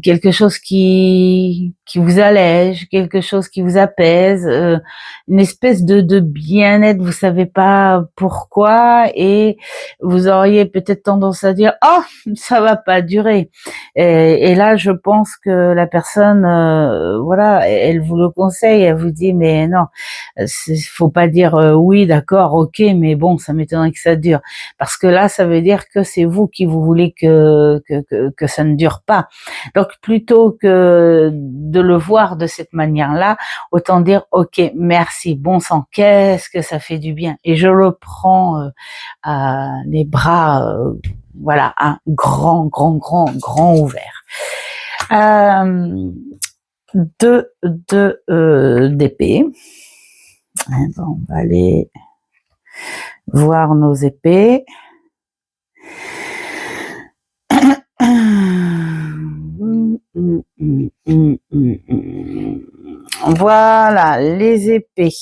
quelque chose qui vous allège, quelque chose qui vous apaise, une espèce de bien-être, vous savez pas pourquoi, et vous auriez peut-être tendance à dire oh ça va pas durer, et là je pense que la personne voilà, elle vous le conseille, elle vous dit mais non, faut pas dire oui d'accord ok mais bon ça m'étonnerait que ça dure, parce que là ça veut dire que c'est vous qui vous voulez que ça ne dure pas. Donc plutôt que de le voir de cette manière-là, autant dire ok merci, bon sang, qu'est-ce que ça fait du bien, et je le prends à les bras voilà, un grand ouvert. Deux d'épée. On va aller voir nos épées. Voilà, les épées.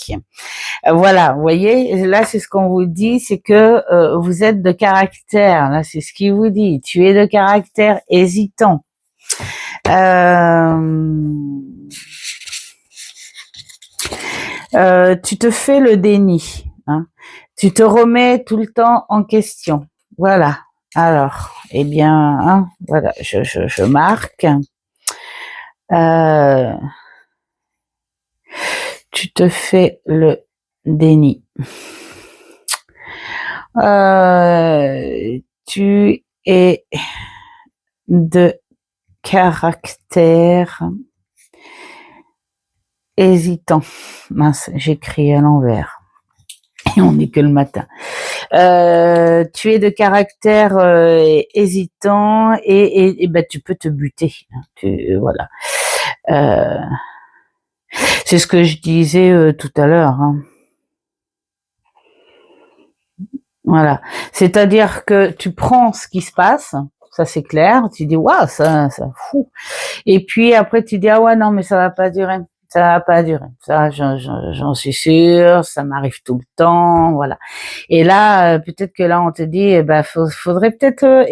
Voilà, vous voyez, là c'est ce qu'on vous dit, c'est que vous êtes de caractère, là c'est ce qu'il vous dit, tu es de caractère hésitant. Tu te fais le déni, hein. Tu te remets tout le temps en question. Voilà. Alors, eh bien, hein, voilà, je marque. Tu te fais le déni. Tu es de caractère hésitant. Mince, j'écris à l'envers. Et on n'est que le matin. Tu es de caractère hésitant et ben tu peux te buter. Voilà. C'est ce que je disais tout à l'heure. Hein. Voilà. C'est-à-dire que tu prends ce qui se passe, ça c'est clair. Tu dis waouh, ça fou. Et puis après tu dis ah ouais non mais ça va pas durer. Ça va pas durer. Ça, j'en suis sûre. Ça m'arrive tout le temps, voilà. Et là, peut-être que là, on te dit, eh ben, faudrait peut-être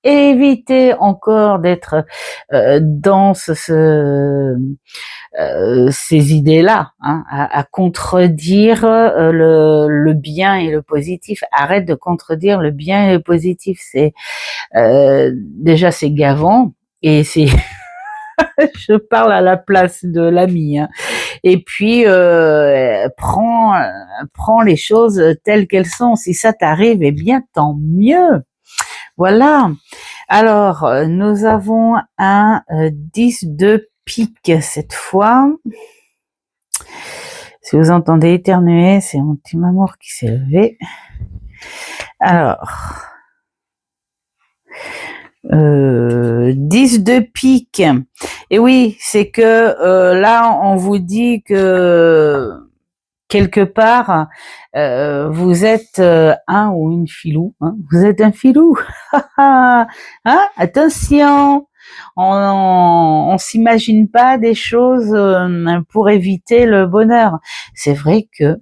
éviter encore d'être dans ces idées-là, hein, à contredire le bien et le positif. Arrête de contredire le bien et le positif. C'est déjà c'est gavant et c'est je parle à la place de l'ami, hein. Et puis prends les choses telles qu'elles sont. Si ça t'arrive, eh bien tant mieux. Voilà. Alors nous avons un 10 de pique cette fois. Si vous entendez éternuer, c'est mon petit amour qui s'est levé. Alors 10 de pique. Et oui, c'est que là, on vous dit que quelque part, vous êtes un ou une filou. Hein, vous êtes un filou. Hein, attention, on s'imagine pas des choses pour éviter le bonheur. C'est vrai que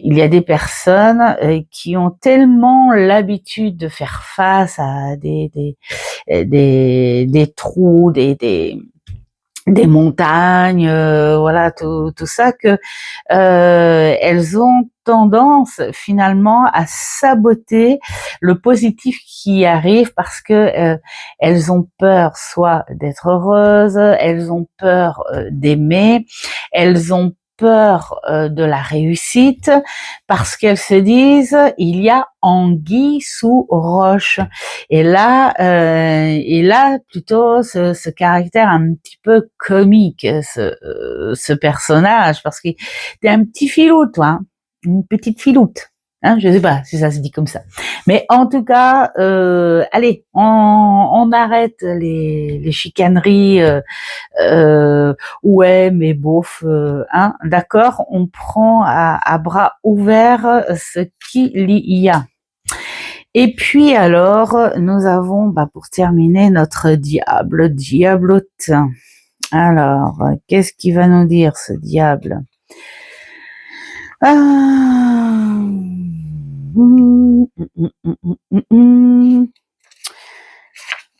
il y a des personnes qui ont tellement l'habitude de faire face à des trous, des montagnes, voilà, tout ça, que elles ont tendance finalement à saboter le positif qui arrive parce que elles ont peur soit d'être heureuses, elles ont peur d'aimer, elles ont peur de la réussite parce qu'elles se disent il y a anguille sous roche. Et là plutôt ce caractère un petit peu comique, ce personnage, parce que t'es un petit filou, toi, hein, une petite filoute. Hein, je sais pas si ça se dit comme ça, mais en tout cas, allez, on arrête les chicaneries. Ouais, mais bof, hein, d'accord, on prend à bras ouverts ce qu'il y a. Et puis alors, nous avons, pour terminer, notre diablote. Alors, qu'est-ce qu'il va nous dire, ce diable?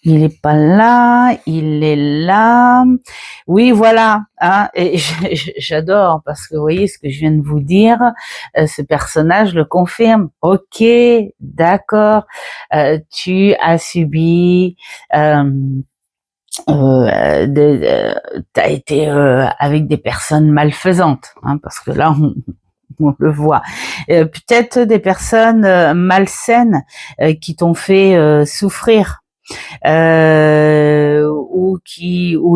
Il est pas là, il est là. Oui, voilà. Hein, et j'adore parce que vous voyez ce que je viens de vous dire. Ce personnage le confirme. Ok, d'accord. Tu as subi. T'as été avec des personnes malfaisantes, hein, parce que là on le voit. Peut-être des personnes malsaines qui t'ont fait souffrir. Où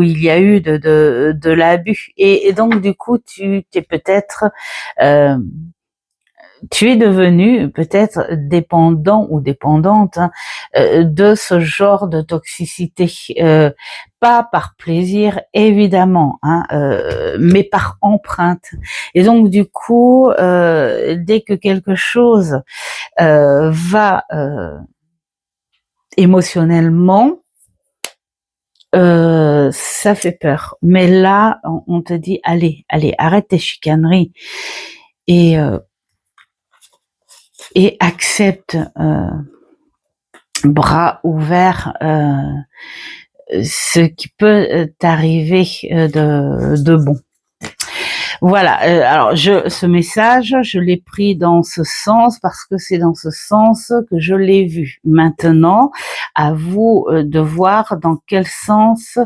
il y a eu de l'abus, et donc du coup tu es devenu peut-être dépendant ou dépendante, hein, de ce genre de toxicité, pas par plaisir évidemment, hein, mais par empreinte. Et donc du coup, dès que quelque chose va émotionnellement, ça fait peur. Mais là, on te dit, allez, arrête tes chicaneries et accepte, bras ouverts, ce qui peut t'arriver de bon. Voilà, alors ce message, je l'ai pris dans ce sens parce que c'est dans ce sens que je l'ai vu. Maintenant, à vous de voir dans quel sens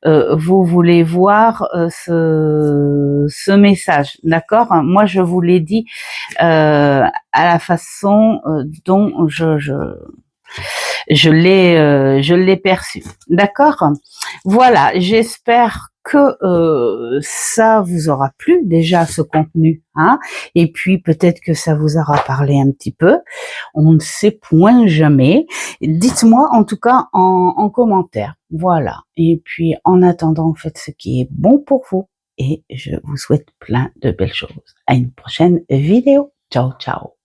vous voulez voir ce message, d'accord? Moi, je vous l'ai dit à la façon dont je l'ai perçu, d'accord? Voilà, j'espère que ça vous aura plu déjà, ce contenu, hein, et puis peut-être que ça vous aura parlé un petit peu, on ne sait point jamais. Dites-moi en tout cas en commentaire, voilà, et puis en attendant, faites ce qui est bon pour vous et je vous souhaite plein de belles choses. À une prochaine vidéo, ciao ciao.